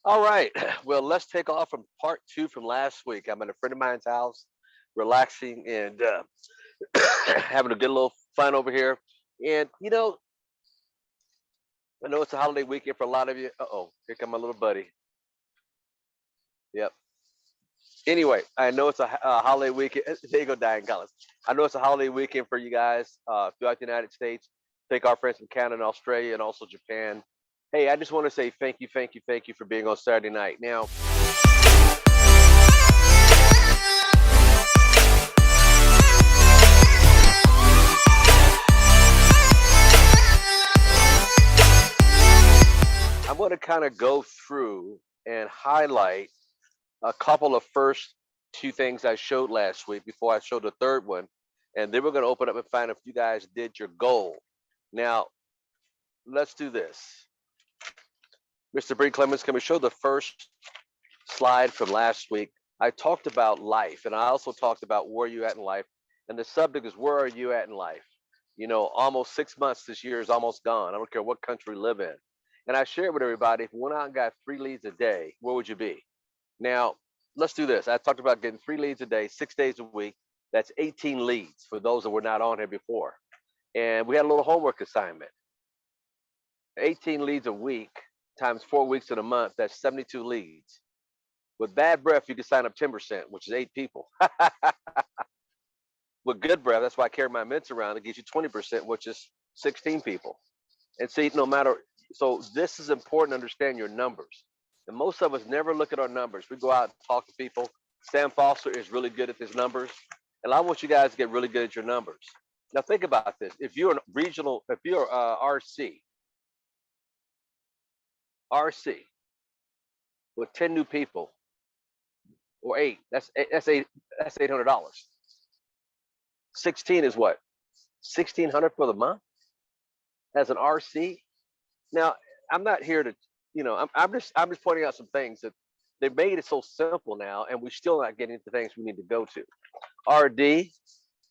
All right. Well, let's take off from part two from last week. I'm at a friend of mine's house, relaxing and having a good little fun over here. And I know it's a holiday weekend for a lot of you. Oh, here come my little buddy. Yep. Anyway, I know it's a holiday weekend. There you go, Diane Collins. I know it's a holiday weekend for you guys throughout the United States. Thank our friends from Canada and Australia and also Japan. Hey, I just want to say thank you, thank you, thank you for being on Saturday night. Now, I'm going to kind of go through and highlight a couple of first two things I showed last week before I showed the third one. And then we're going to open up and find if you guys did your goal. Now, let's do this. Mr. Bree Clemens, can we show the first slide from last week? I talked about life, and I also talked about where you at in life. And the subject is where are you at in life? Almost 6 months this year is almost gone. I don't care what country we live in. And I shared with everybody, if we went out and got 3 leads a day, where would you be? Now, let's do this. I talked about getting 3 leads a day, 6 days a week. That's 18 leads for those that were not on here before. And we had a little homework assignment. 18 leads a week times 4 weeks in a month, that's 72 leads. With bad breath, you can sign up 10%, which is 8 people. With good breath, that's why I carry my mints around. It gives you 20%, which is 16 people. And see, no matter, so this is important to understand your numbers. And most of us never look at our numbers. We go out and talk to people. Sam Foster is really good at his numbers. And I want you guys to get really good at your numbers. Now think about this. If you're if you're RC with 10 new people or eight, that's $800. 16 is what? 1,600 for the month as an RC. Now, I'm not here to, I'm just pointing out some things that they've made it so simple now, and we're still not getting to things we need to go to. RD,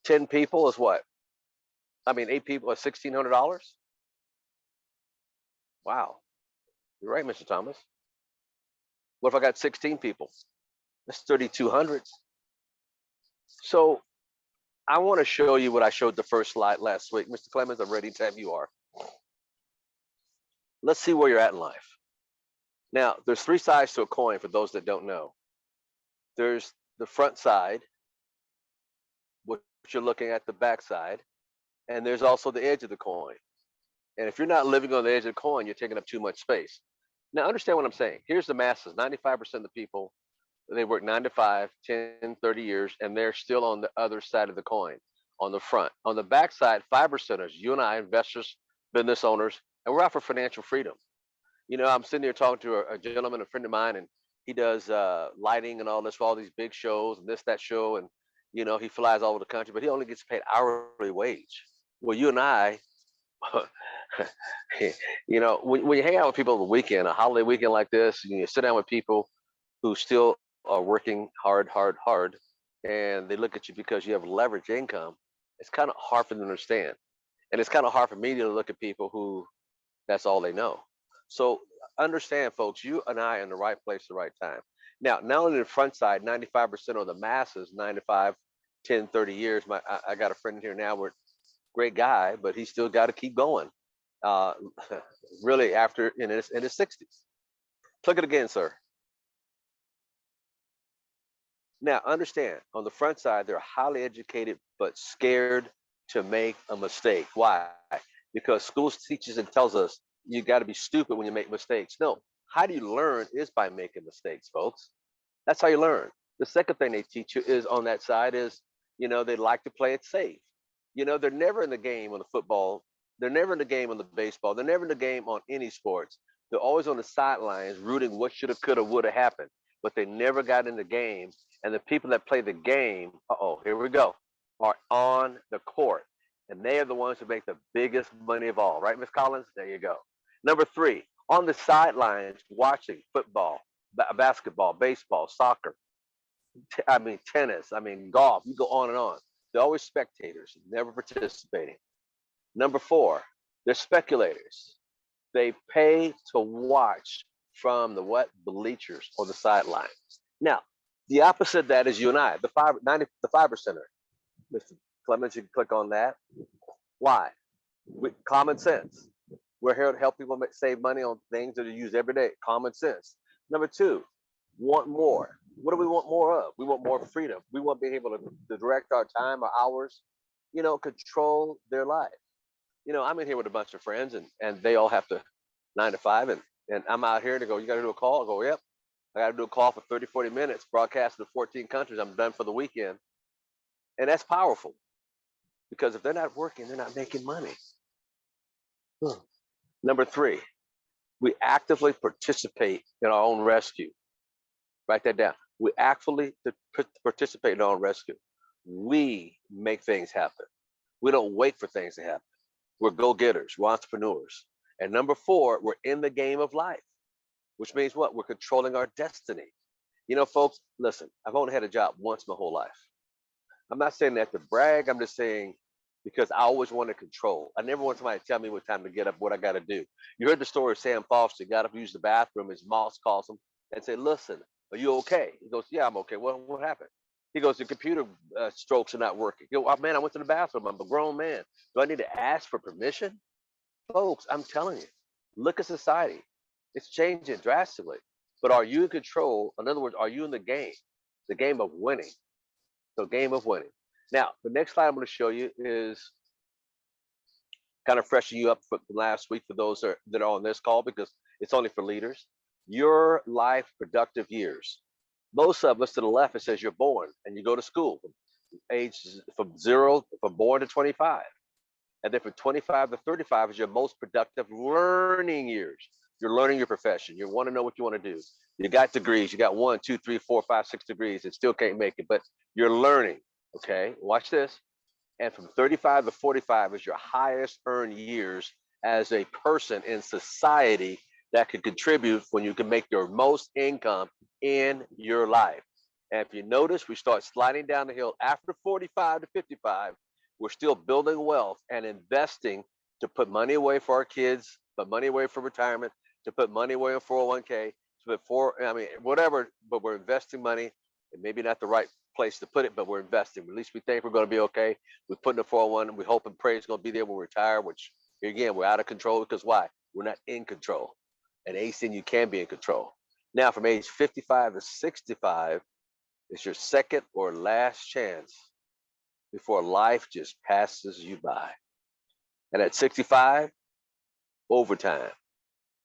10 people is what? I mean, 8 people is $1,600. Wow, you're right, Mr. Thomas. What if I got 16 people? That's 3,200. So I want to show you what I showed the first slide last week. Mr. Clemens, I'm ready anytime you are. Let's see where you're at in life. Now, there's three sides to a coin for those that don't know. There's the front side, which you're looking at the back side, and there's also the edge of the coin. And if you're not living on the edge of the coin, you're taking up too much space. Now, understand what I'm saying. Here's the masses. 95% of the people, they work 9 to 5, 10, 30 years, and they're still on the other side of the coin, on the front. On the back side, 5%ers, you and I, investors, business owners, and we're out for financial freedom. I'm sitting here talking to a gentleman, a friend of mine, and he does lighting and all this for all these big shows and this, that show. And, he flies all over the country, but he only gets paid hourly wage. Well, you and I, when you hang out with people on the weekend, a holiday weekend like this, you sit down with people who still are working hard, hard, hard, and they look at you because you have leverage income. It's kind of hard for them to understand. And it's kind of hard for me to look at people who that's all they know. So understand, folks, you and I are in the right place at the right time. Now, not only the front side, 95% of the masses, 95, 10, 30 years. I got a friend here now, we're great guy, but he still got to keep going. Uh, really, after in his 60s. Click it again, sir. Now, understand, on the front side, they're highly educated but scared to make a mistake. Why? Because school teaches and tells us you got to be stupid when you make mistakes. No, how do you learn is by making mistakes, folks. That's how you learn. The second thing they teach you is on that side is, they like to play it safe. They're never in the game on the football. They're never in the game on the baseball. They're never in the game on any sports. They're always on the sidelines rooting what should have, could have, would have happened. But they never got in the game. And the people that play the game, here we go, are on the court. And they are the ones who make the biggest money of all. Right, Miss Collins? There you go. Number three, on the sidelines watching football, basketball, baseball, soccer, tennis, golf. You go on and on. They're always spectators, never participating. Number four, they're speculators. They pay to watch from the what? Bleachers or the sideline. Now, the opposite of that is you and I, the 5%er. Mr. Clemens, you can click on that. Why? Common sense. We're here to help people save money on things that are used every day. Common sense. Number two, want more. What do we want more of? We want more freedom. We want to be able to direct our time, our hours, control their life. I'm in here with a bunch of friends and they all have to 9 to 5 and I'm out here to go, you got to do a call? I go, yep. I got to do a call for 30, 40 minutes, broadcast to 14 countries. I'm done for the weekend. And that's powerful because if they're not working, they're not making money. Number three, we actively participate in our own rescue. Write that down. We actively participate in our own rescue. We make things happen. We don't wait for things to happen. We're go-getters. We're entrepreneurs. And number four, we're in the game of life, which means what? We're controlling our destiny. Folks, listen, I've only had a job once my whole life. I'm not saying that to brag. I'm just saying because I always want to control. I never want somebody to tell me what time to get up, what I got to do. You heard the story of Sam Foster. Got up, used the bathroom. His boss calls him and said, listen, are you okay? He goes, yeah, I'm okay. What happened? He goes, the computer strokes are not working. He goes, oh, man, I went to the bathroom. I'm a grown man. Do I need to ask for permission? Folks, I'm telling you, look at society. It's changing drastically. But are you in control? In other words, are you in the game of winning? So game of winning. Now, the next slide I'm going to show you is kind of freshen you up from last week for those that are on this call because it's only for leaders. Your life productive years. Most of us to the left, it says you're born and you go to school from born to 25. And then from 25 to 35 is your most productive learning years. You're learning your profession. You want to know what you want to do. You got degrees. You got 1, 2, 3, 4, 5, 6 degrees and still can't make it, but you're learning. Okay, watch this. And from 35 to 45 is your highest earned years as a person in society that could contribute when you can make your most income in your life. And if you notice, we start sliding down the hill after 45 to 55. We're still building wealth and investing to put money away for our kids, put money away for retirement, to put money away in 401k, whatever, but we're investing money and maybe not the right place to put it, but we're investing. At least we think we're going to be okay. We put in a 401 and we hope and pray it's going to be there when we retire, which again, we're out of control because why? We're not in control. And ACN, you can be in control. Now, from age 55 to 65, it's your second or last chance before life just passes you by. And at 65, overtime.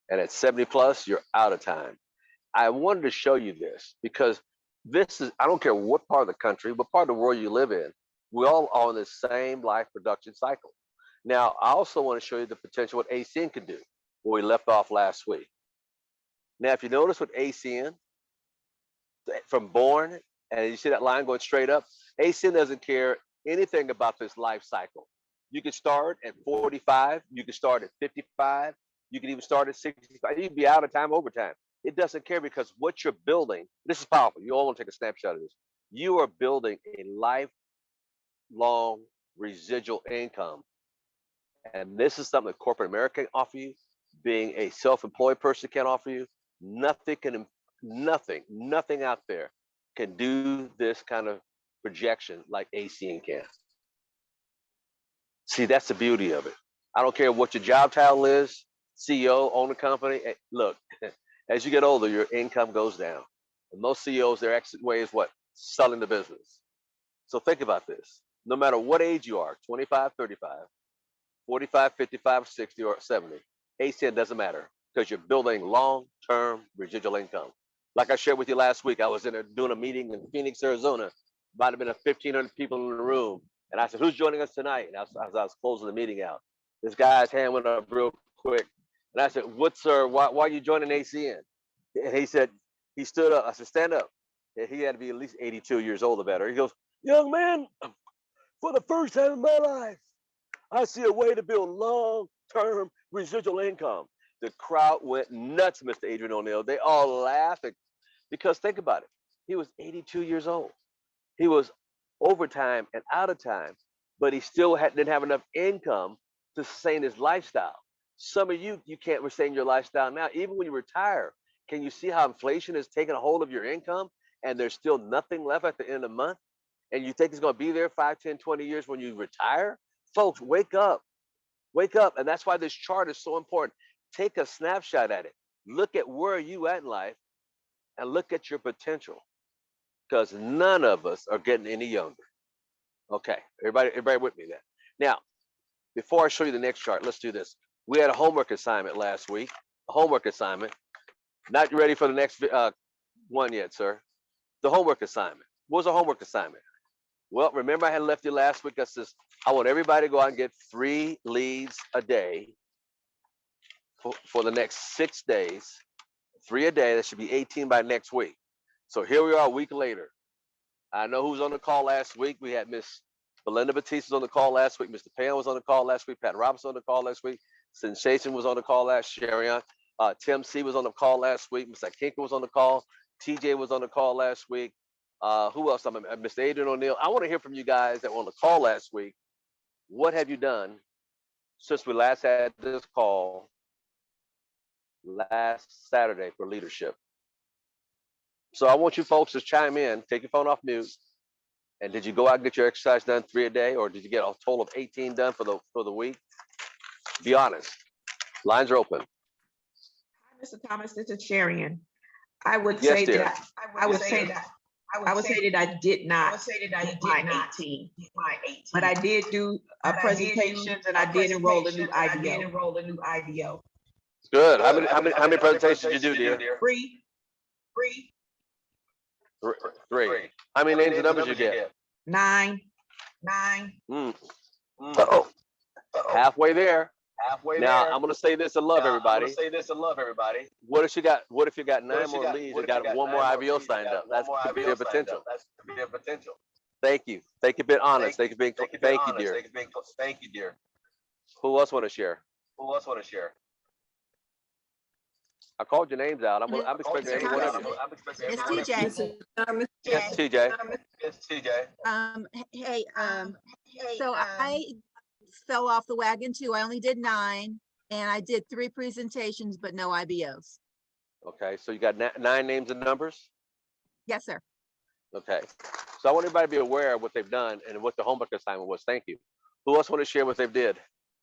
And at 70 plus, you're out of time. I wanted to show you this because this is, I don't care what part of the country, what part of the world you live in, we all are on the same life production cycle. Now, I also want to show you the potential what ACN can do, where we left off last week. Now, if you notice with ACN, from born, and you see that line going straight up, ACN doesn't care anything about this life cycle. You can start at 45, you can start at 55, you can even start at 65, you can be out of time overtime. It doesn't care because what you're building, this is powerful. You all want to take a snapshot of this. You are building a lifelong residual income. And this is something that corporate America can offer you, being a self-employed person can offer you. Nothing out there can do this kind of projection like ACN can. See, that's the beauty of it. I don't care what your job title is, CEO, own a company. Look, as you get older, your income goes down. And most CEOs, their exit way is what? Selling the business. So think about this. No matter what age you are, 25, 35, 45, 55, 60, or 70, ACN doesn't matter because you're building long-term residual income. Like I shared with you last week, I was in there doing a meeting in Phoenix, Arizona. Might have been 1,500 people in the room. And I said, who's joining us tonight? And as I was closing the meeting out, this guy's hand went up real quick. And I said, what, sir, why are you joining ACN? And he said, he stood up. I said, stand up. And he had to be at least 82 years old or better. He goes, young man, for the first time in my life, I see a way to build long-term residual income. The crowd went nuts, Mr. Adrian O'Neill. They all laughed because think about it. He was 82 years old. He was overtime and out of time, but he still didn't have enough income to sustain his lifestyle. Some of you can't sustain your lifestyle now. Even when you retire, Can you see how inflation is taking a hold of your income and there's still nothing left at the end of the month? And you think it's going to be there 5, 10, 20 years when you retire? Folks, wake up. Wake up. And that's why this chart is so important. Take a snapshot at it. Look at where you at in life and look at your potential, because none of us are getting any younger. Okay, everybody with me there. Now, before I show you the next chart, let's do this. We had a homework assignment last week. A homework assignment. Not ready for the next one yet, sir. The homework assignment. What was the homework assignment? Well, remember I had left you last week. I says, I want everybody to go out and get 3 leads a day for the next 6 days. 3 a day. That should be 18 by next week. So here we are a week later. I know who's on the call last week. We had Miss Belinda Batista on the call last week. Mr. Pan was on the call last week. Pat Robinson on the call last week. Sensation was on the call last. Sherian. Tim C was on the call last week. Mr. Kinker was on the call. TJ was on the call last week. Who else? Mr. Adrian O'Neill. I want to hear from you guys that were on the call last week. What have you done since we last had this call last Saturday for leadership? So I want you folks to chime in. Take your phone off mute. And did you go out and get your exercise done 3 a day, or did you get a total of 18 done for the week? Be honest. Lines are open. Hi, Mr. Thomas. This is Sherian. I would Yes, say dear. that I would say that I did not hit my 18, but I did do presentations and I did enroll a new IDO. Good. How many presentations did you do, dear? 3. 3. How many names and numbers you get? 9. Uh-oh. Halfway there. Now I'm gonna say this and love everybody. What if you got 9 more leads and got one more IVO signed up? That's could be a potential. Thank you. Thank you for being honest. Thank you, dear. Who else want to share? I called your names out. I'm expecting any one of you. It's TJ. Yes, TJ. Hey, so I fell off the wagon too. I only did 9 and I did 3 presentations, but no IBOs. Okay, so you got 9 names and numbers? Yes, sir. Okay, so I want everybody to be aware of what they've done and what the homework assignment was. Thank you. Who else want to share what they've did?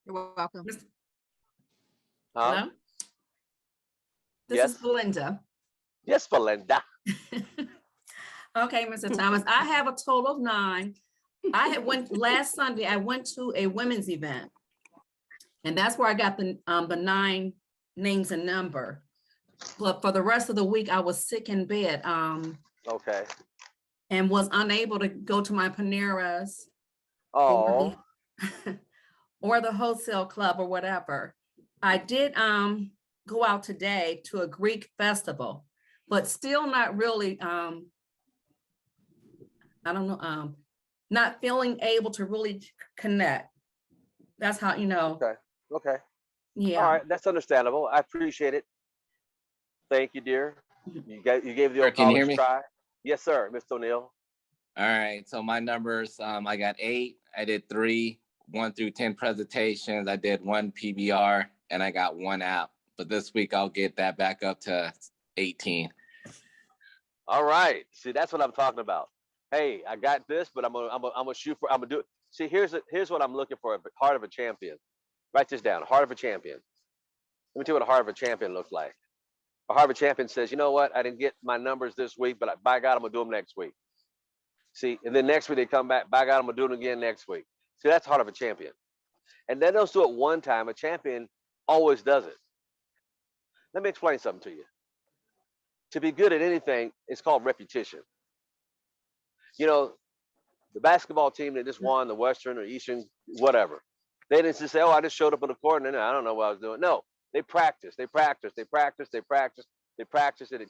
You're welcome. Hello? This is Belinda. Yes, Belinda. Okay, Mr. Thomas, I have a total of 9. Last Sunday, I went to a women's event, and that's where I got the 9 names and number. But for the rest of the week, I was sick in bed. Okay. And was unable to go to my Paneras. Oh. Or the wholesale club or whatever. I did go out today to a Greek festival, but still not really, I don't know, not feeling able to really connect. That's how, Okay. Yeah. All right, that's understandable. I appreciate it. Thank you, dear. You gave the old Can you hear college me? try. Yes, sir, Mr. O'Neill. All right, so my numbers, I got 8, I did 3, 1 through 10 presentations, I did 1 PBR, and I got 1 app. But this week I'll get that back up to 18. All right. See, that's what I'm talking about. Hey, I got this, but I'm gonna shoot for. I'm gonna do it. See, here's what I'm looking for: heart of a champion. Write this down. Heart of a champion. Let me tell you what a heart of a champion looks like. A heart of a champion says, you know what? I didn't get my numbers this week, but by God, I'm gonna do them next week. See, and then next week they come back. By God, I'm gonna do them again next week. See, that's heart of a champion. And they don't do it one time. A champion always does it. Let me explain something to you. To be good at anything, it's called repetition. You know, the basketball team that just won the Western or Eastern, whatever, they didn't just say, oh, I just showed up on the court and I don't know what I was doing. No, they practiced, and it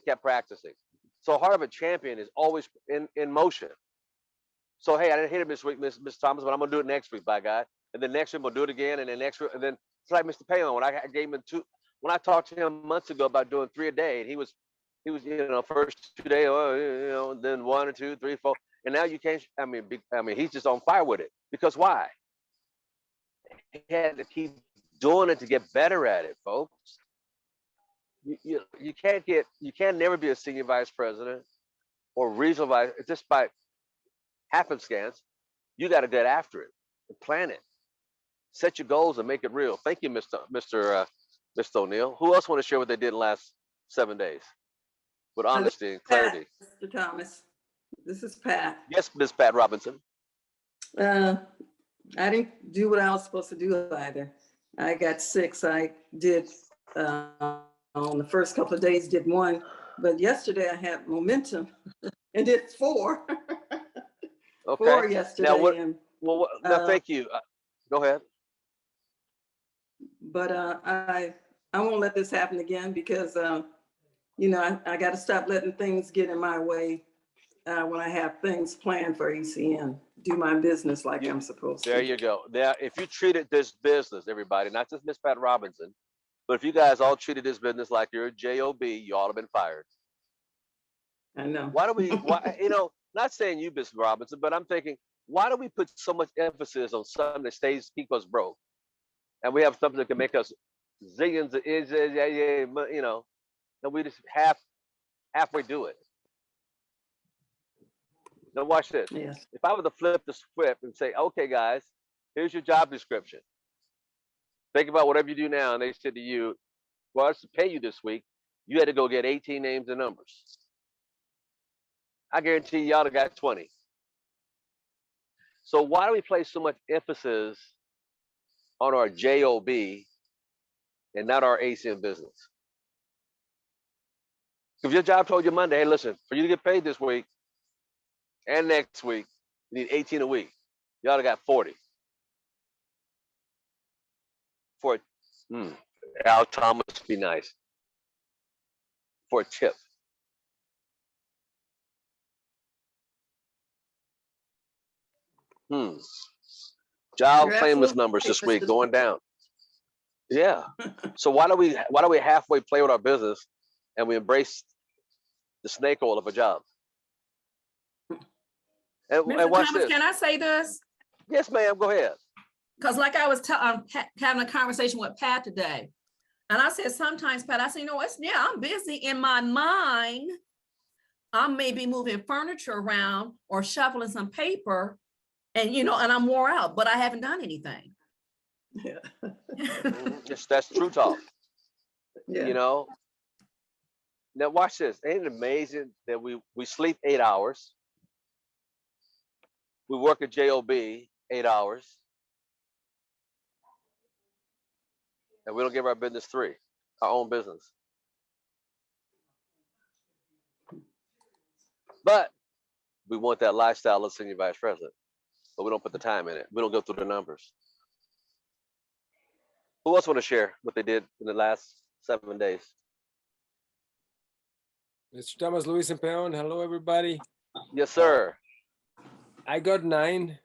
kept practicing. So heart of a champion is always in motion. So, hey, I didn't hit it this week, Miss Thomas, but I'm going to do it next week, by God. And then next week, I'm going to do it again. And then next week, and then it's like Mr. Palin, when I gave him 2, when I talked to him months ago about doing 3 a day, and he was, first 2 days, then 1 or 2, 3, 4. And now you can't, I mean, he's just on fire with it. Because why? He had to keep doing it to get better at it, folks. you can never be a senior vice president or regional vice just by happenstance. You got to get after it and plan it. Set your goals and make it real. Thank you, Mr. O'Neill. Who else want to share what they did in the last 7 days with honesty and clarity? Mr. Thomas, this is Pat. Yes, Ms. Pat Robinson. I didn't do what I was supposed to do either. I got 6. I did, on the first couple of days, did 1, but yesterday I had momentum and did 4. Okay. 4 yesterday. Now, and, now thank you. Go ahead. But I won't let this happen again because, you know, I got to stop letting things get in my way when I have things planned for ECN. Do my business like I'm supposed to. There you go. Now, if you treated this business, everybody, not just Miss Pat Robinson, but if you guys all treated this business like you're a job, you all have been fired. I know. Why do we? Why, you know, not saying you, Miss Robinson, but I'm thinking, why do we put so much emphasis on something that stays keep us broke, and we have something that can make us zillions of you know, and we just halfway do it. Now watch this. Yes. If I were to flip the script and say, okay, guys, here's your job description. Think about whatever you do now, and they said to you, well, let's pay you this week. You had to go get 18 names and numbers. I guarantee y'all have got 20. So why do we place so much emphasis on our job and not our ACN business? If your job told you Monday, hey, listen, for you to get paid this week and next week, you need 18 a week. Y'all have got 40. For Al Thomas, be nice. For a tip. Job You're claimless absolutely numbers right, this week Mr. going down. Yeah. So why do we halfway play with our business and we embrace the snake oil of a job? And Mr. watch Thomas, this. can I say this? Yes, ma'am. Go ahead. Because like I was having a conversation with Pat today, and I said, sometimes, Pat, I say, you know, I'm busy in my mind. I may be moving furniture around or shuffling some paper, and, you know, and I'm wore out, but I haven't done anything. Yeah. Yes, that's true talk. Yeah. You know. Now watch this. Ain't it amazing that we sleep 8 hours? We work a job 8 hours. And we don't give our business 3, our own business. But we want that lifestyle of senior vice president, but we don't put the time in it. We don't go through the numbers. Who else want to share what they did in the last 7 days? Mr. Thomas Luis and Peon, hello everybody. Yes, sir. I got 9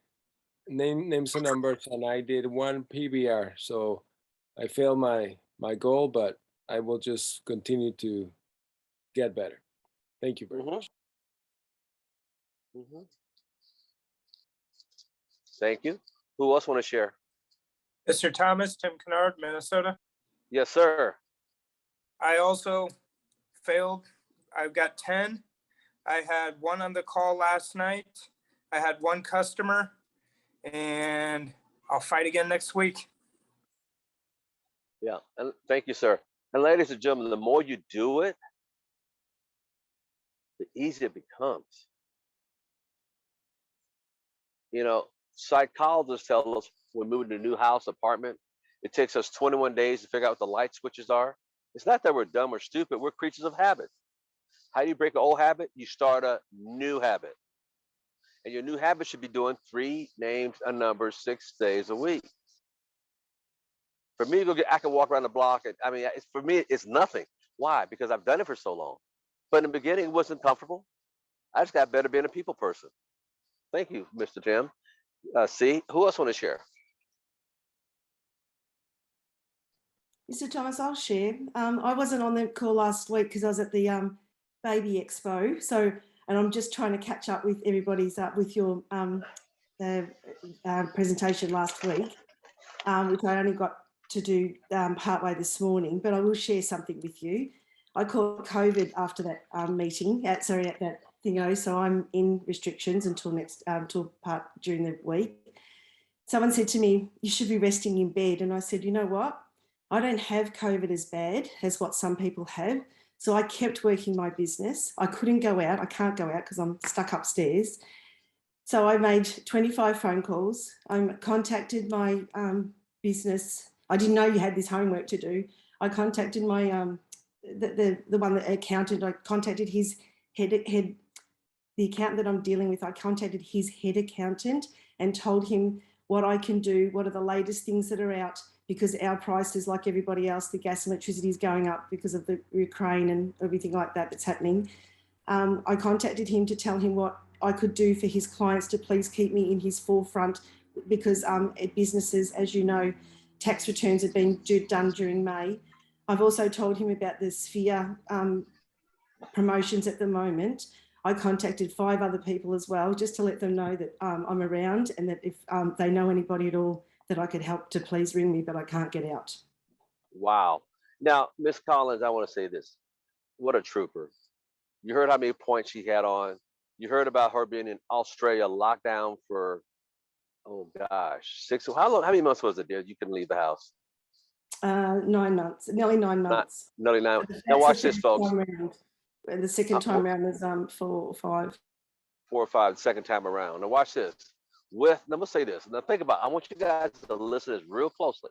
names and numbers, and I did 1 PBR. So I failed my goal, but I will just continue to get better. Thank you very much. Thank you. Who else want to share? Mr. Thomas, Tim Kennard, Minnesota. Yes, sir. I also failed. I've got 10. I had 1 on the call last night. I had 1 customer, and I'll fight again next week. Yeah, and thank you, sir. And ladies and gentlemen, the more you do it, the easier it becomes. You know, psychologists tell us when moving to a new house, apartment, it takes us 21 days to figure out what the light switches are. It's not that we're dumb or stupid. We're creatures of habit. How do you break an old habit? You start a new habit. And your new habit should be doing 3 names and numbers 6 days a week. For me, I can walk around the block. For me, it's nothing. Why? Because I've done it for so long. But in the beginning, it wasn't comfortable. I just got better being a people person. Thank you, Mr. Tim. C, who else want to share? Mr. Thomas, I'll share. I wasn't on the call last week because I was at the Baby Expo. So, and I'm just trying to catch up with everybody's with your presentation last week, which I only got to do partway this morning. But I will share something with you. I caught COVID after that meeting, at that thing, so I'm in restrictions until part during the week. Someone said to me, you should be resting in bed. And I said, you know what? I don't have COVID as bad as what some people have. So I kept working my business. I couldn't go out. I can't go out because I'm stuck upstairs. So I made 25 phone calls. I contacted my business. I didn't know you had this homework to do. I contacted my the one that accountant. I contacted his head the accountant that I'm dealing with. I contacted his head accountant and told him what I can do, what are the latest things that are out, because our prices, like everybody else, the gas and electricity is going up because of the Ukraine and everything like that that's happening. I contacted him to tell him what I could do for his clients to please keep me in his forefront, because businesses, as you know, tax returns have been done during May. I've also told him about the Sphere promotions at the moment. I contacted 5 other people as well, just to let them know that I'm around, and that if they know anybody at all that I could help, to please ring me, but I can't get out. Wow. Now, Miss Collins, I want to say this. What a trooper. You heard how many points she had on. You heard about her being in Australia locked down for, oh gosh, 6. How many months was it there? You couldn't leave the house. 9 months, nearly 9 months. Nearly 9. Now watch this, folks. The second time round was 4 or 5. 4 or 5 the second time around. Now watch this. Now I'm gonna say this. Now think about it. I want you guys to listen to this real closely.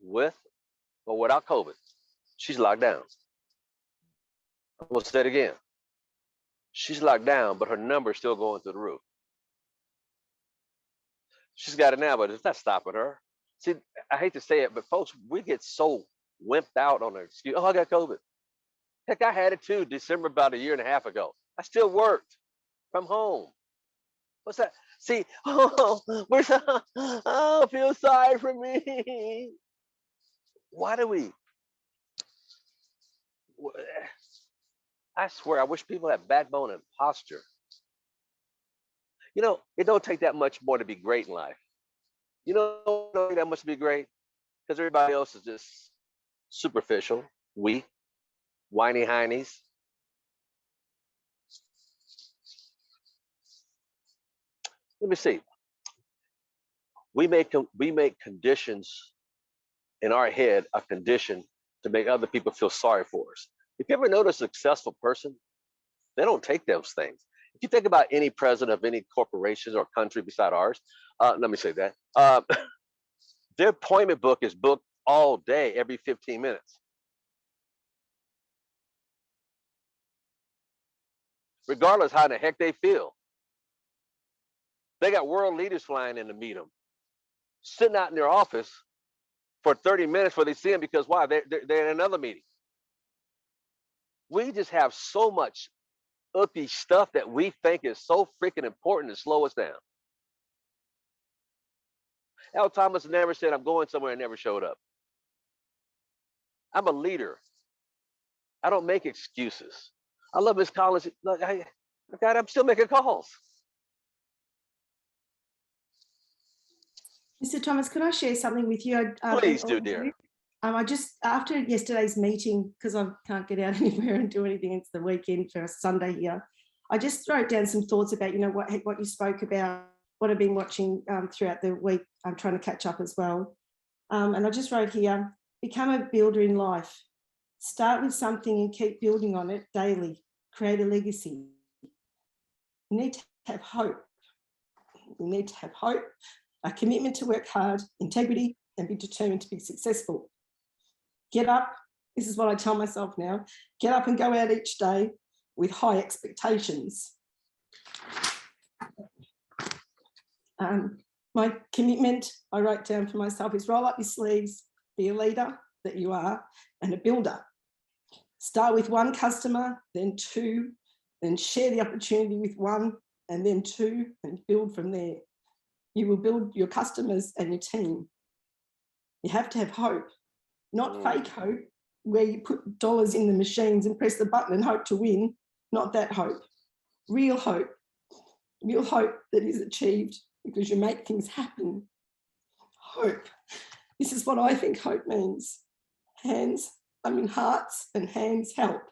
With or without COVID, she's locked down. I'm gonna say it again. She's locked down, but her number is still going through the roof. She's got it now, but it's not stopping her. See, I hate to say it, but folks, we get so wimped out on the excuse. Oh, I got COVID. Heck, I had it too, December about 1.5 years ago. I still worked from home. What's that? See, oh, feel sorry for me. Why do we? I swear, I wish people had backbone and posture. You know, it don't take that much more to be great in life. You know, it don't take that much to be great, because everybody else is just superficial, weak, whiny heinies. Let me see. We make conditions in our head a condition to make other people feel sorry for us. If you ever notice a successful person, they don't take those things. If you think about any president of any corporation or country beside ours, let me say that, their appointment book is booked all day, every 15 minutes. Regardless how the heck they feel. They got world leaders flying in to meet them, sitting out in their office for 30 minutes before they see them, because why? They're in another meeting. We just have so much icky stuff that we think is so freaking important to slow us down. Al Thomas never said, I'm going somewhere, and never showed up. I'm a leader. I don't make excuses. I love Miss Collins. Look, God, I'm still making calls. Mr. Thomas, could I share something with you? Please do, dear. I just, after yesterday's meeting, because I can't get out anywhere and do anything, it's the weekend for a Sunday here, I just wrote down some thoughts about, you know, what you spoke about, what I've been watching throughout the week. I'm trying to catch up as well. And I just wrote here, become a builder in life. Start with something and keep building on it daily. Create a legacy. You need to have hope. You need to have hope, a commitment to work hard, integrity, and be determined to be successful. Get up. This is what I tell myself now. Get up and go out each day with high expectations. My commitment, I wrote down for myself, is roll up your sleeves, be a leader that you are, and a builder. Start with 1 customer, then 2, then share the opportunity with 1, and then 2, and build from there. You will build your customers and your team. You have to have hope, not fake hope, where you put dollars in the machines and press the button and hope to win. Not that hope. Real hope that is achieved because you make things happen. Hope. This is what I think hope means. Hands I mean, hearts and hands help.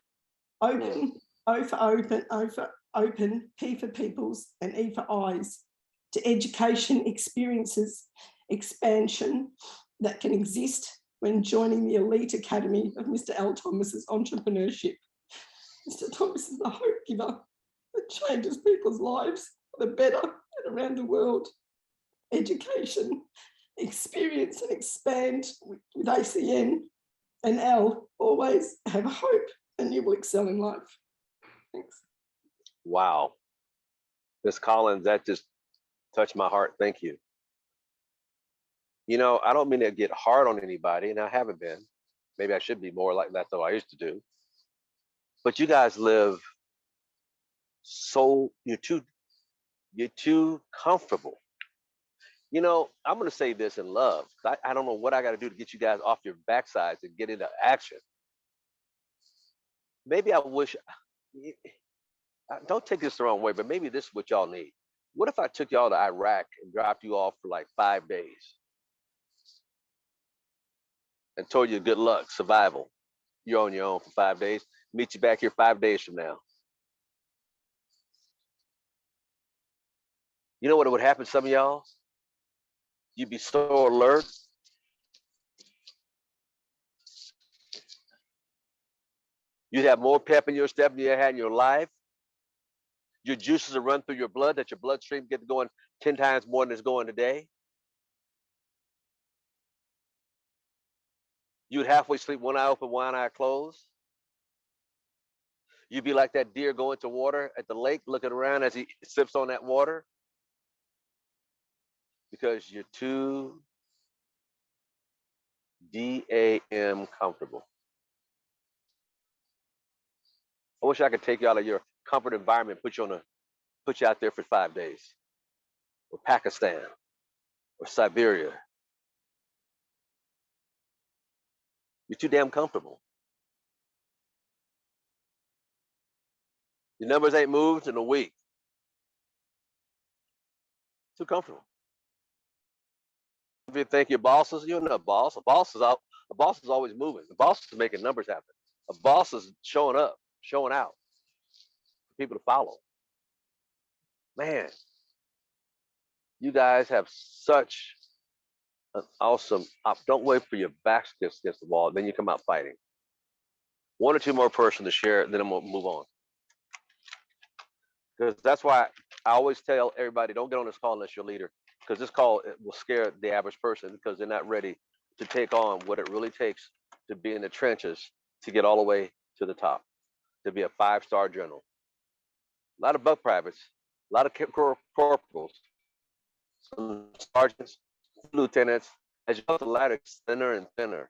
Open, O for open, O for open, P for peoples, and E for eyes. To education, experiences, expansion that can exist when joining the elite academy of Mr. L. Thomas's entrepreneurship. Mr. Thomas is the hope giver that changes people's lives for the better and around the world. Education, experience and expand with ACN and L. Always have hope and you will excel in life. Thanks. Wow. Ms. Collins, that just touched my heart. Thank you. You know, I don't mean to get hard on anybody, and I haven't been. Maybe I should be more like that, though I used to do. But you guys live so, you're too comfortable. You know, I'm going to say this in love. I don't know what I got to do to get you guys off your backsides and get into action. Maybe I wish, don't take this the wrong way, but maybe this is what y'all need. What if I took y'all to Iraq and dropped you off for like 5 days and told you good luck, survival? You're on your own for 5 days. Meet you back here 5 days from now. You know what would happen to some of y'all? You'd be so alert. You'd have more pep in your step than you had in your life. Your juices will run through your blood, that your bloodstream gets going 10 times more than it's going today. You'd halfway sleep, one eye open, one eye closed. You'd be like that deer going to water at the lake, looking around as he sips on that water. Because you're too DAM comfortable. I wish I could take you out of your comfort environment, put you out there for 5 days, or Pakistan, or Siberia. You're too damn comfortable. Your numbers ain't moved in a week. Too comfortable. If you think your bosses, you're not a boss. A boss is out. A boss is always moving. The boss is making numbers happen. A boss is showing up, showing out for people to follow. Man, you guys have such an awesome. Don't wait for your backs against the wall. Then you come out fighting. 1 or 2 more persons to share, then I'm gonna move on. Because that's why I always tell everybody, don't get on this call unless you're a leader. Because this call will scare the average person because they're not ready to take on what it really takes to be in the trenches to get all the way to the top, to be a 5-star general. A lot of buck privates, a lot of corporals, some sergeants, lieutenants. As you go up the ladder, it's thinner and thinner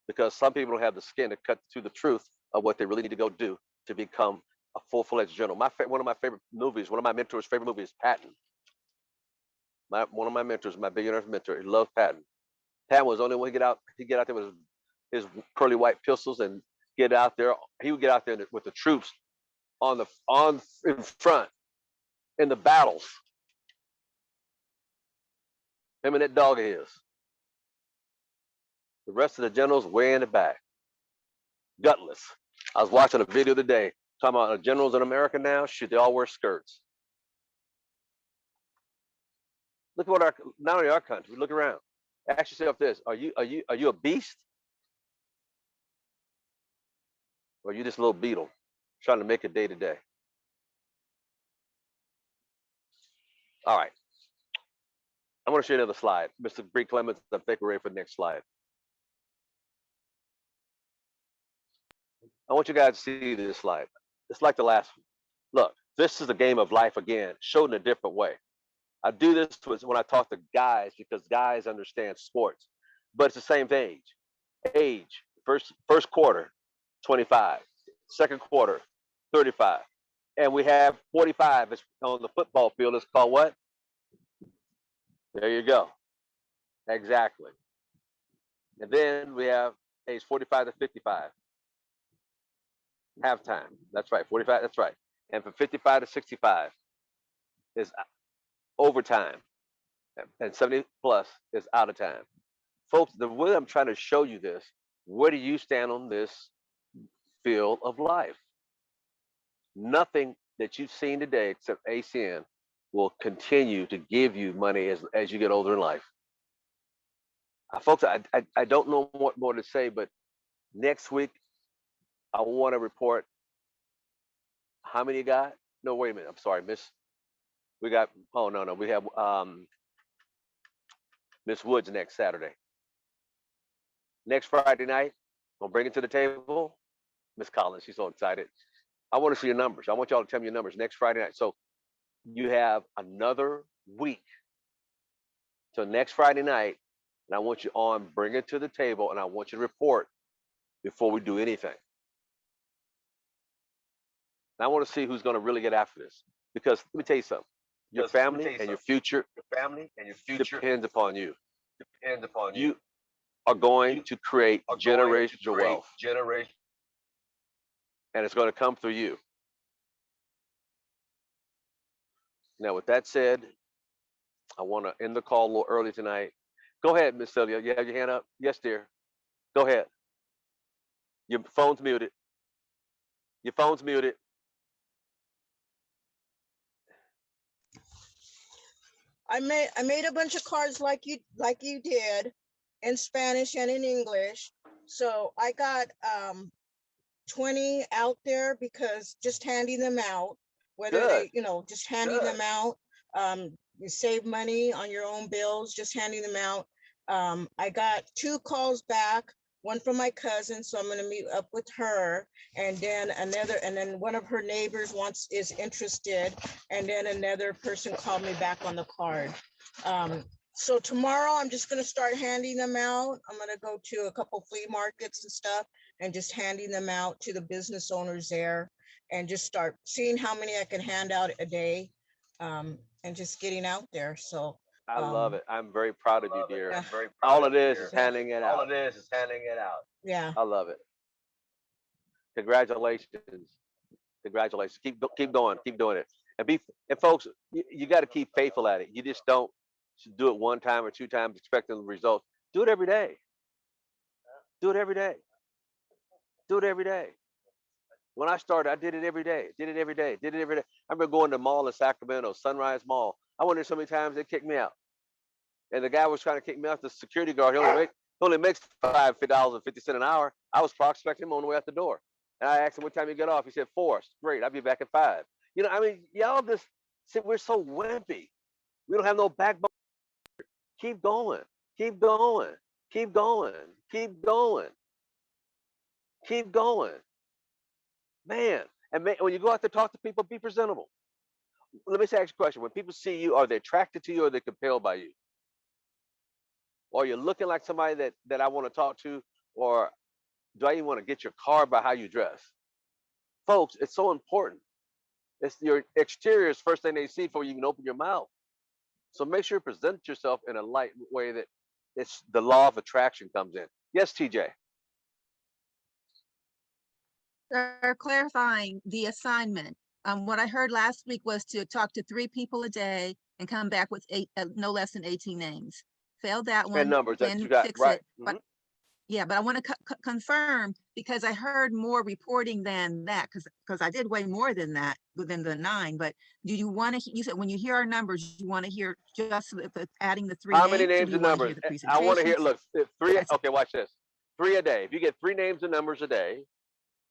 because some people don't have the skin to cut to the truth of what they really need to go do to become a full-fledged general. One of my favorite movies, one of my mentors' favorite movies is Patton. One of my mentors, my billionaire mentor, he loved Patton. Patton was the only one he get out there with his curly white pistols and get out there. He would get out there with the troops in front in the battles. Him and that dog of his. The rest of the generals way in the back, gutless. I was watching a video today talking about the generals in America now. Shoot, they all wear skirts. Look at what not only our country. Look around. Ask yourself this: Are you a beast, or are you just a little beetle trying to make it day to day? All right. I want to show you another slide, Mr. Bree Clements. I think we're ready for the next slide. I want you guys to see this slide. It's like the last one. Look, this is the game of life again, shown in a different way. I do this when I talk to guys because guys understand sports, but it's the same age. First quarter, 25. Second quarter, 35. And we have 45 on the football field. It's called what? There you go. Exactly. And then we have age 45 to 55. Halftime. That's right. 45. That's right. And from 55 to 65 is overtime. And 70 plus is out of time. Folks, the way I'm trying to show you this where do you stand on this field of life? Nothing that you've seen today except ACN will continue to give you money as you get older in life. Folks, I don't know what more to say, but next week I want to report how many you got. No, wait a minute. I'm sorry, Miss. We got. Oh no, we have Miss Woods next Saturday. Next Friday night, gonna bring it to the table. Miss Collins, she's so excited. I want to see your numbers. I want y'all to tell me your numbers next Friday night. So you have another week till next Friday night, and I want you on, bring it to the table, and I want you to report before we do anything. And I want to see who's going to really get after this, because let me tell you something. Your family and your future depends upon you. You are going to create generational wealth, and it's going to come through you. Now, with that said, I want to end the call a little early tonight. Go ahead, Miss Celia. You have your hand up? Yes, dear. Go ahead. Your phone's muted. Your phone's muted. I made a bunch of cards like you did, in Spanish and in English. So I got 20 out there, because just handing them out, whether Good. they, just handing them out, you save money on your own bills, just handing them out. I got 2 calls back, one from my cousin, so I'm going to meet up with her, and then one of her neighbors is interested, and then another person called me back on the card. So tomorrow I'm just going to start handing them out. I'm going to go to a couple flea markets and stuff and just handing them out to the business owners there, and just start seeing how many I can hand out a day, and just getting out there. So I love it. I'm very proud of you, dear. yeah. All it is handing it out. Yeah. I love it. Congratulations. Congratulations. Keep going. Keep doing it. And folks, you got to keep faithful at it. You just don't do it 1 time or 2 times expecting the results. Do it every day. Do it every day. Do it every day. When I started, I did it every day. Did it every day. Did it every day. I remember going to the mall in Sacramento, Sunrise Mall. I went there so many times they kicked me out. And the guy was trying to kick me out. The security guard, he only makes $5.50 an hour. I was prospecting him on the way out the door. And I asked him what time you get off. He said 4. Great, I'll be back at 5. Y'all just we're so wimpy. We don't have no backbone. Keep going. Keep going. Keep going. Keep going. Keep going. Man, when you go out to talk to people, be presentable. Let me ask you a question. When people see you, are they attracted to you, or are they compelled by you? Or you're looking like somebody that I want to talk to, or do I even want to get your car by how you dress? Folks, it's so important. It's your exterior is first thing they see before you can open your mouth. So make sure you present yourself in a light way that it's the law of attraction comes in. Yes, TJ. They're clarifying the assignment. What I heard last week was to talk to 3 people a day and come back with no less than 18 names. Failed that one. And numbers that then you got, fix right. it. But yeah, but I want to confirm, because I heard more reporting than that, because I did way more than that within the 9. But do you want to? You said when you hear our numbers, you want to hear just adding the 3 How names. many names and numbers? I want to hear. Look, 3. Okay, watch this. 3 a day. If you get 3 names and numbers a day,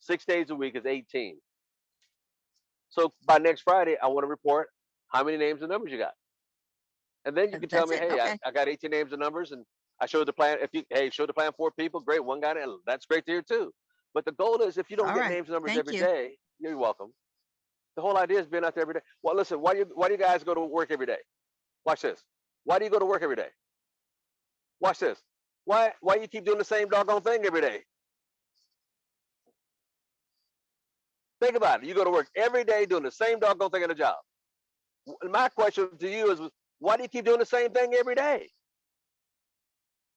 6 days a week is 18. So by next Friday, I want to report how many names and numbers you got. And then you can tell me, hey, okay. I got 18 names and numbers, and I showed the plan. Show the plan 4 people, great. 1 got it. That's great to hear too. But the goal is, if you don't get names and numbers every day, you're welcome. The whole idea is being out there every day. Well, listen, why do you guys go to work every day? Watch this. Why do you go to work every day? Watch this. Why you keep doing the same doggone thing every day? Think about it. You go to work every day doing the same doggone thing in a job. My question to you is, why do you keep doing the same thing every day?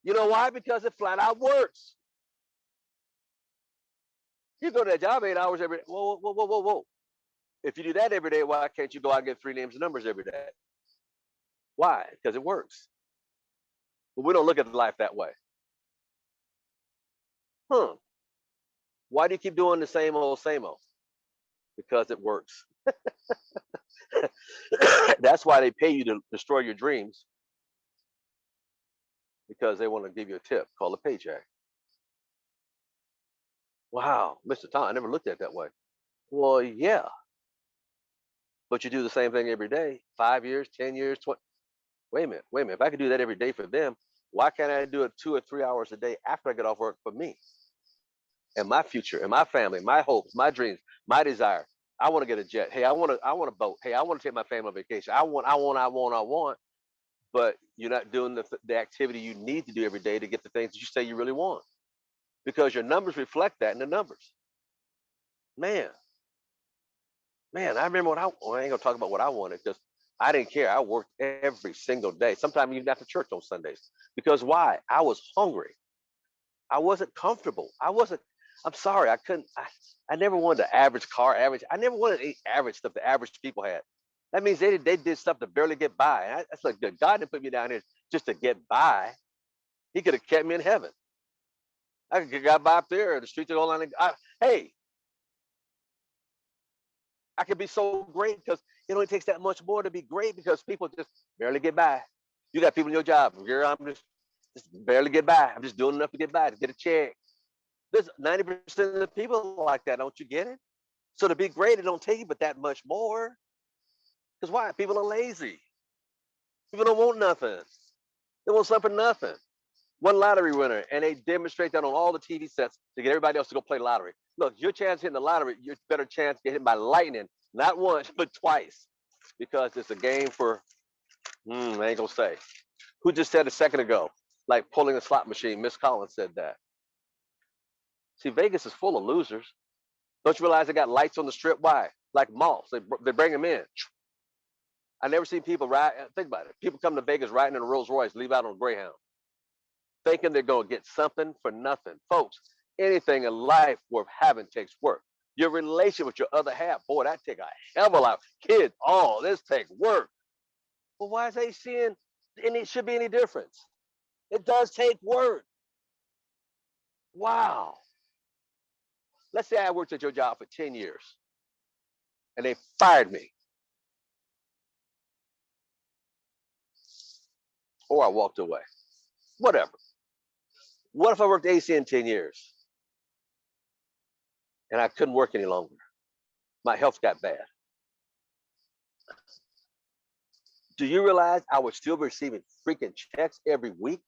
You know why? Because it flat out works. You go to that job 8 hours every day. Whoa. If you do that every day, why can't you go out and get 3 names and numbers every day? Why? Because it works. But we don't look at life that way. Why do you keep doing the same old, same old? Because it works. That's why they pay you to destroy your dreams, because they want to give you a tip called a paycheck. Wow, Mr. Tom, I never looked at it that way. Well, yeah, but you do the same thing every day, 5 years, 10 years, 20. Wait a minute, wait a minute. If I could do that every day for them, why can't I do it 2 or 3 hours a day after I get off work for me and my future and my family, my hopes, my dreams, my desire? I want to get a jet. Hey, I want a boat. Hey, I want to take my family on vacation. I want. But you're not doing the activity you need to do every day to get the things that you say you really want, because your numbers reflect that in the numbers. Man, I remember I ain't gonna talk about what I wanted, because I didn't care. I worked every single day, sometimes even after church on Sundays. Because why? I was hungry. I wasn't comfortable. I'm sorry, I couldn't. I never wanted the average car, I never wanted any average stuff the average people had. That means they did stuff to barely get by. That's like God didn't put me down here just to get by. He could have kept me in heaven. I could have got by up there, the streets are all on. Hey, I could be so great because it only takes that much more to be great, because people just barely get by. You got people in your job. Girl, I'm just barely get by. I'm just doing enough to get by, to get a check. There's 90% of the people like that. Don't you get it? So to be great, it don't take you but that much more. Because why? People are lazy. People don't want nothing. They want something for nothing. One lottery winner, and they demonstrate that on all the TV sets to get everybody else to go play lottery. Look, your chance of hitting the lottery, your better chance to get hit by lightning, not once, but twice. Because it's a game for, I ain't gonna say. Who just said a second ago, like pulling a slot machine? Miss Collins said that. See, Vegas is full of losers. Don't you realize they got lights on the strip? Why? Like moths. They bring them in. I never seen people ride. Think about it. People come to Vegas riding in a Rolls Royce, leave out on a Greyhound, thinking they're going to get something for nothing. Folks, anything in life worth having takes work. Your relation with your other half, boy, that take a hell of a lot. Kids, this takes work. Well, why is they seeing any should be any difference? It does take work. Wow. Let's say I worked at your job for 10 years and they fired me. Or I walked away. Whatever. What if I worked ACN 10 years and I couldn't work any longer? My health got bad. Do you realize I was still receiving freaking checks every week?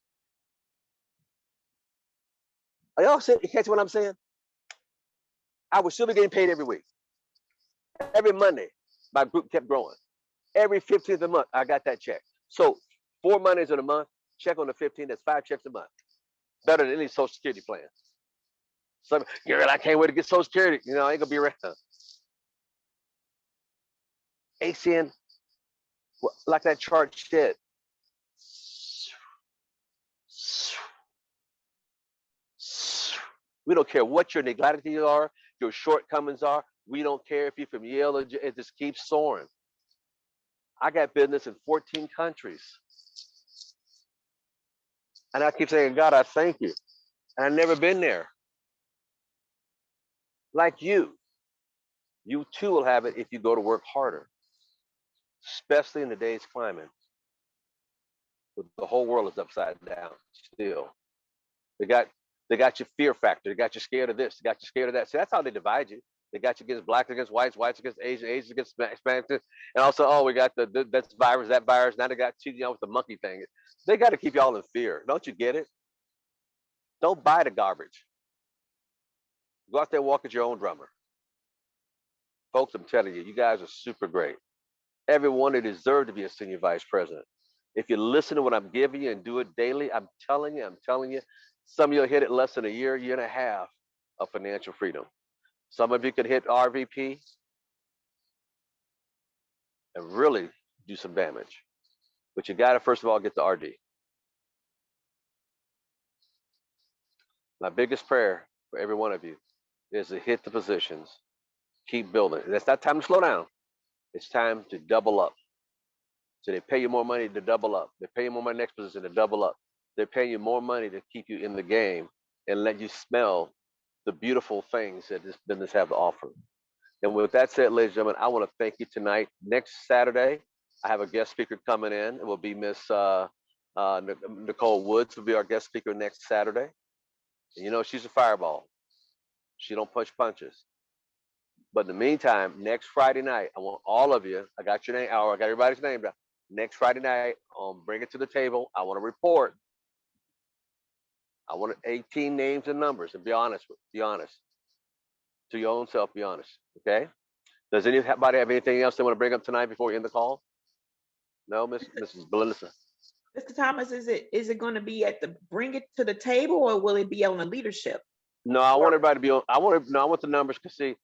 Are y'all catch what I'm saying? I would still be getting paid every week. Every Monday, my group kept growing. Every 15th of the month, I got that check. So 4 Mondays in a month, check on the 15th, that's 5 checks a month. Better than any Social Security plan. So, girl, I can't wait to get Social Security. I ain't gonna be around. ACN, like that chart said, we don't care what your negativities are, your shortcomings are. We don't care if you're from Yale, it just keeps soaring. I got business in 14 countries. And I keep saying, God, I thank you. And I've never been there. Like you too will have it if you go to work harder, especially in today's climate. The whole world is upside down still. They got your fear factor. They got you scared of this. They got you scared of that. See, that's how they divide you. They got you against blacks against whites, whites against Asians, Asians against Hispanics, and also, we got that's virus, that virus. Now they got you with the monkey thing. They got to keep y'all in fear. Don't you get it? Don't buy the garbage. Go out there, walk as your own drummer. Folks, I'm telling you, you guys are super great. Everyone that deserves to be a senior vice president. If you listen to what I'm giving you and do it daily, I'm telling you, some of you will hit it less than a year and a half of financial freedom. Some of you could hit RVP and really do some damage. But you got to, first of all, get the RD. My biggest prayer for every one of you is to hit the positions, keep building. It's not time to slow down. It's time to double up. So they pay you more money to double up. They pay you more money next position to double up. They're paying you more money to keep you in the game and let you smell the beautiful things that this business have to offer. And with that said, ladies and gentlemen, I want to thank you tonight. Next Saturday, I have a guest speaker coming in. It will be Miss Nicole Woods will be our guest speaker next Saturday. And you know, she's a fireball. She don't punch punches. But in the meantime, next Friday night, I want all of you, I got your name, I got everybody's name down. Next Friday night, bring it to the table. I want to report. I want 18 names and numbers, and be honest. Be honest. To your own self, be honest. Okay? Does anybody have anything else they want to bring up tonight before we end the call? No, Mrs. Belinda. Mr. Thomas, is it going to be at the bring it to the table, or will it be on the leadership? No, I want everybody to be on. I want the numbers to see.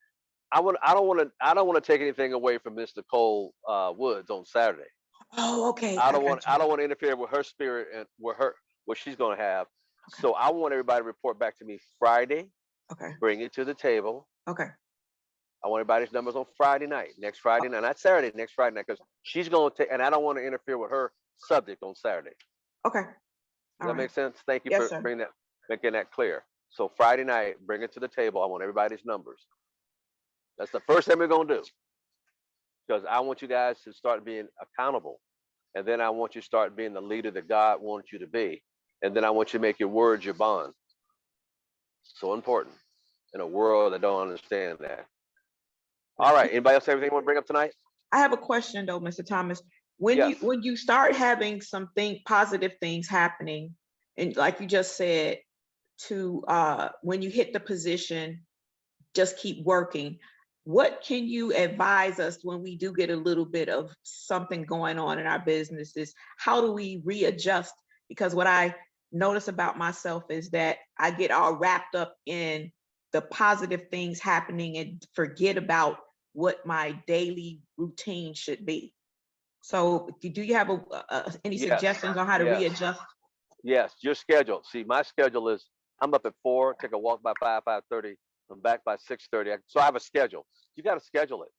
I don't want to take anything away from Miss Nicole Woods on Saturday. Oh, okay. I don't want to interfere with her spirit and what she's going to have. Okay. So I want everybody to report back to me Friday. Okay. Bring it to the table. Okay. I want everybody's numbers on Friday night, next Friday night, not Saturday, next Friday night, because she's going to take, and I don't want to interfere with her subject on Saturday. Okay. Does that make sense? Thank you for making that clear. So Friday night, bring it to the table. I want everybody's numbers. That's the first thing we're going to do, because I want you guys to start being accountable. And then I want you to start being the leader that God wants you to be. And then I want you to make your words your bond. So important in a world that don't understand that. All right. Anybody else have anything you want to bring up tonight? I have a question though, Mr. Thomas. When you start having positive things happening, and like you just said, to when you hit the position, just keep working. What can you advise us when we do get a little bit of something going on in our businesses? How do we readjust? Because what I notice about myself is that I get all wrapped up in the positive things happening and forget about what my daily routine should be. So do you have any suggestions on how to readjust? Yes, your schedule. See, my schedule is I'm up at 4, take a walk by 5:30. I'm back by 6:30. So I have a schedule. You got to schedule it.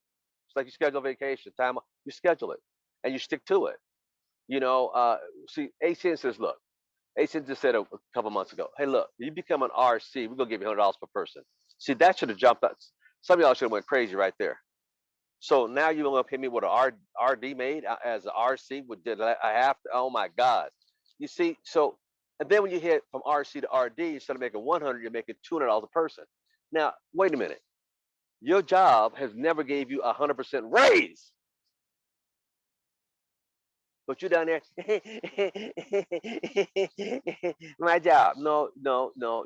It's like you schedule vacation time. You schedule it and you stick to it. You know, see, ACN says, look, ACN just said a couple months ago, hey, look, you become an RC, we're going to give you $100 per person. See, that should have jumped up. Some of y'all should have went crazy right there. So now you're going to pay me what a RD made as an RC with I have to, oh my God. You see, so, and then when you hit from RC to RD, instead of making 100, you're making $200 a person. Now, wait a minute. Your job has never gave you 100% raise. But you're down there, my job. No.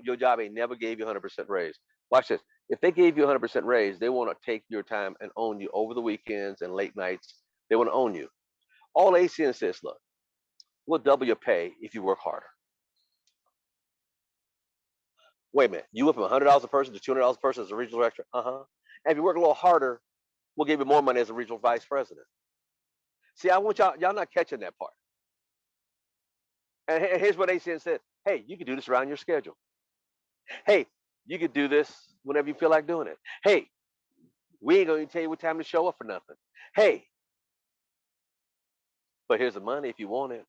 Your job ain't never gave you 100% raise. Watch this. If they gave you 100% raise, they want to take your time and own you over the weekends and late nights. They want to own you. All ACN says, look, we'll double your pay if you work harder. Wait a minute. You went from $100 a person to $200 a person as a regional director? And if you work a little harder, we'll give you more money as a regional vice president. See, I want y'all not catching that part. And here's what ACN said. Hey, you can do this around your schedule. Hey, you can do this whenever you feel like doing it. Hey, we ain't going to tell you what time to show up for nothing. Hey, but here's the money if you want it.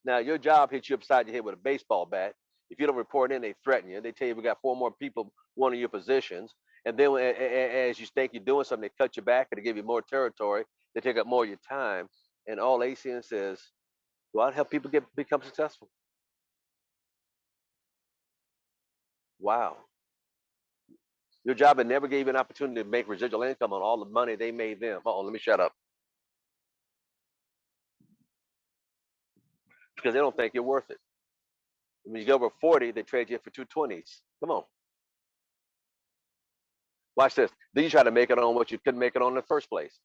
Now, your job hits you upside your head with a baseball bat. If you don't report in, they threaten you. They tell you we got 4 more people wanting your positions. And then as you think you're doing something, they cut you back and they give you more territory. They take up more of your time. And all ACN says, go out and help people become successful. Wow. Your job had never gave you an opportunity to make residual income on all the money they made them. Oh, let me shut up. Because they don't think you're worth it. When you go over 40, they trade you for 220s. Come on. Watch this. Then you try to make it on what you couldn't make it on in the first place.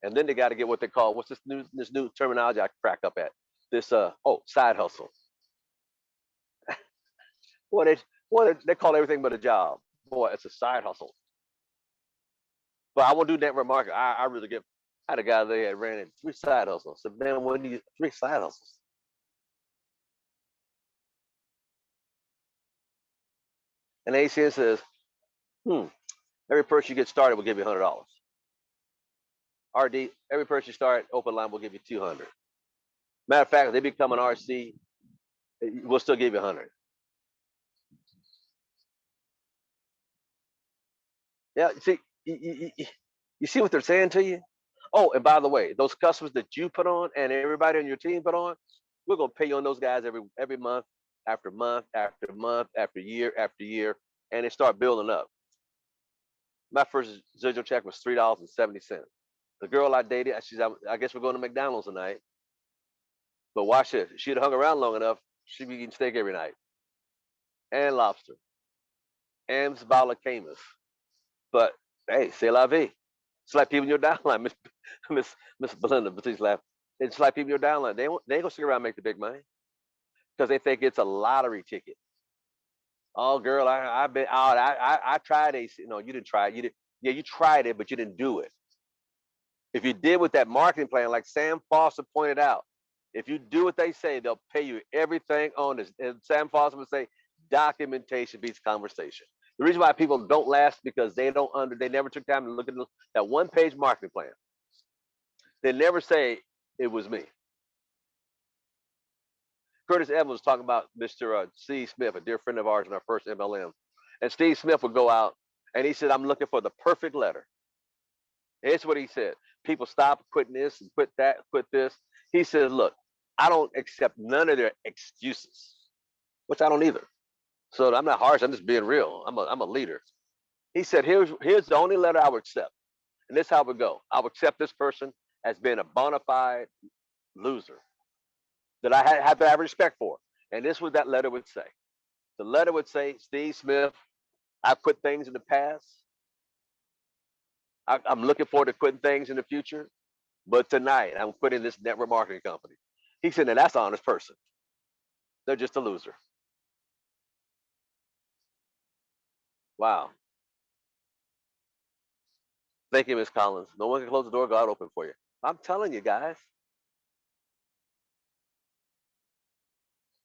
And then they got to get what they call, what's this new terminology I crack up at? This side hustle. They call everything but a job. Boy, it's a side hustle. But I won't do network marketing. I really I had a guy there that ran in 3 side hustles. I said, man, what do you 3 side hustles? And ACN says, every person you get started will give you $100. RD, every person you start open line will give you $200. Matter of fact, if they become an RC, we'll still give you 100. Yeah, see, you see what they're saying to you? Oh, and by the way, those customers that you put on and everybody on your team put on, we're gonna pay you on those guys every month after month after month after year, and they start building up. My first residual check was $3.70. The girl I dated, I guess we're going to McDonald's tonight. But watch this. She'd hung around long enough, she'd be eating steak every night. And lobster. And Zabala Camus. But hey, c'est la vie. It's like people in your downline, Miss Belinda, but please laugh. It's like people in your downline. They ain't gonna stick around and make the big money because they think it's a lottery ticket. Oh, girl, I've been out. I tried AC. No, you didn't try it. You did. Yeah, you tried it, but you didn't do it. If you did with that marketing plan, like Sam Foster pointed out, if you do what they say, they'll pay you everything on this. And Sam Foster would say, documentation beats conversation. The reason why people don't last because they never took time to look at that one-page marketing plan. They never say it was me. Curtis Evans was talking about Mr. Steve Smith, a dear friend of ours in our first MLM. And Steve Smith would go out and he said, I'm looking for the perfect letter. Here's what he said. People stop quitting this and quit that, quit this. He said, look, I don't accept none of their excuses, which I don't either. So I'm not harsh. I'm just being real. I'm a leader. He said, here's the only letter I would accept. And this is how it would go. I would accept this person as being a bona fide loser that I have to have respect for. And this is what that letter would say. The letter would say, Steve Smith, I quit things in the past. I'm looking forward to quitting things in the future. But tonight, I'm quitting this network marketing company. He said, now that's an honest person. They're just a loser. Wow. Thank you, Ms. Collins. No one can close the door, God open for you. I'm telling you guys.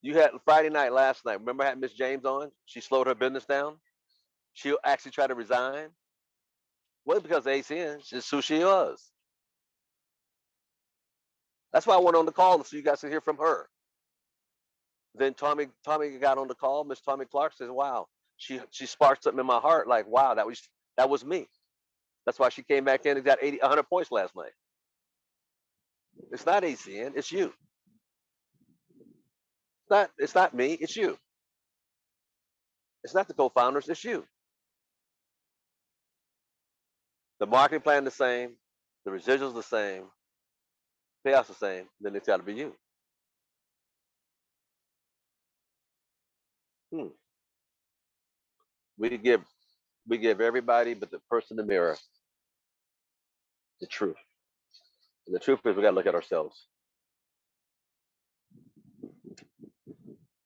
You had Friday night last night. Remember I had Miss James on? She slowed her business down. She actually tried to resign. Well, because ACN, it's just who she was. That's why I went on the call so you guys can hear from her. Then Tommy got on the call. Miss Tommy Clark says, wow, she sparked something in my heart. Like, wow, that was me. That's why she came back in and got 100 points last night. It's not ACN, it's you. It's not me, it's you. It's not the co-founders, it's you. The marketing plan the same, the residuals the same, payouts the same, then it's got to be you. We give everybody but the person in the mirror the truth. And the truth is we got to look at ourselves.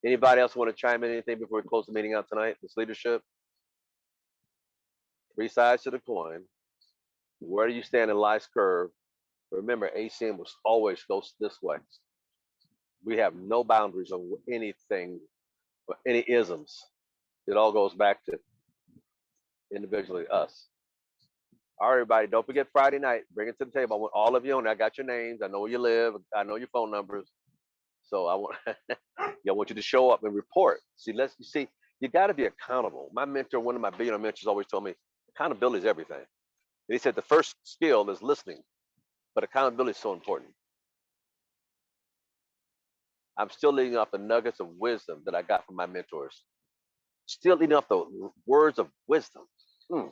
Anybody else want to chime in anything before we close the meeting out tonight? This leadership, 3 sides to the coin. Where do you stand in life's curve? Remember, ACM was always goes this way. We have no boundaries on anything, or any isms. It all goes back to individually us. All right, everybody, don't forget Friday night. Bring it to the table. I want all of you on there. I got your names. I know where you live. I know your phone numbers. So I want you to show up and report. See, you got to be accountable. My mentor, one of my billionaire mentors, always told me accountability is everything. And he said the first skill is listening, but accountability is so important. I'm still leading off the nuggets of wisdom that I got from my mentors. Still leading off the words of wisdom. And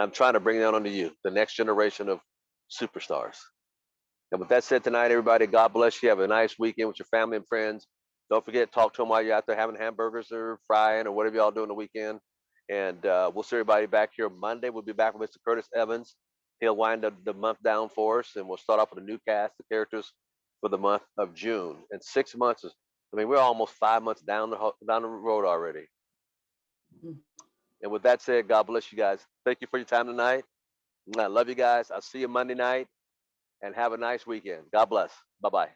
I'm trying to bring that onto you, the next generation of superstars. And with that said tonight, everybody, God bless you. Have a nice weekend with your family and friends. Don't forget, talk to them while you're out there having hamburgers or frying or whatever y'all do on the weekend. And we'll see everybody back here Monday. We'll be back with Mr. Curtis Evans. He'll wind up the month down for us, and we'll start off with a new cast of characters for the month of June. And 6 months we're almost 5 months down the road already. And with that said, God bless you guys. Thank you for your time tonight. I love you guys. I'll see you Monday night. And have a nice weekend. God bless. Bye-bye.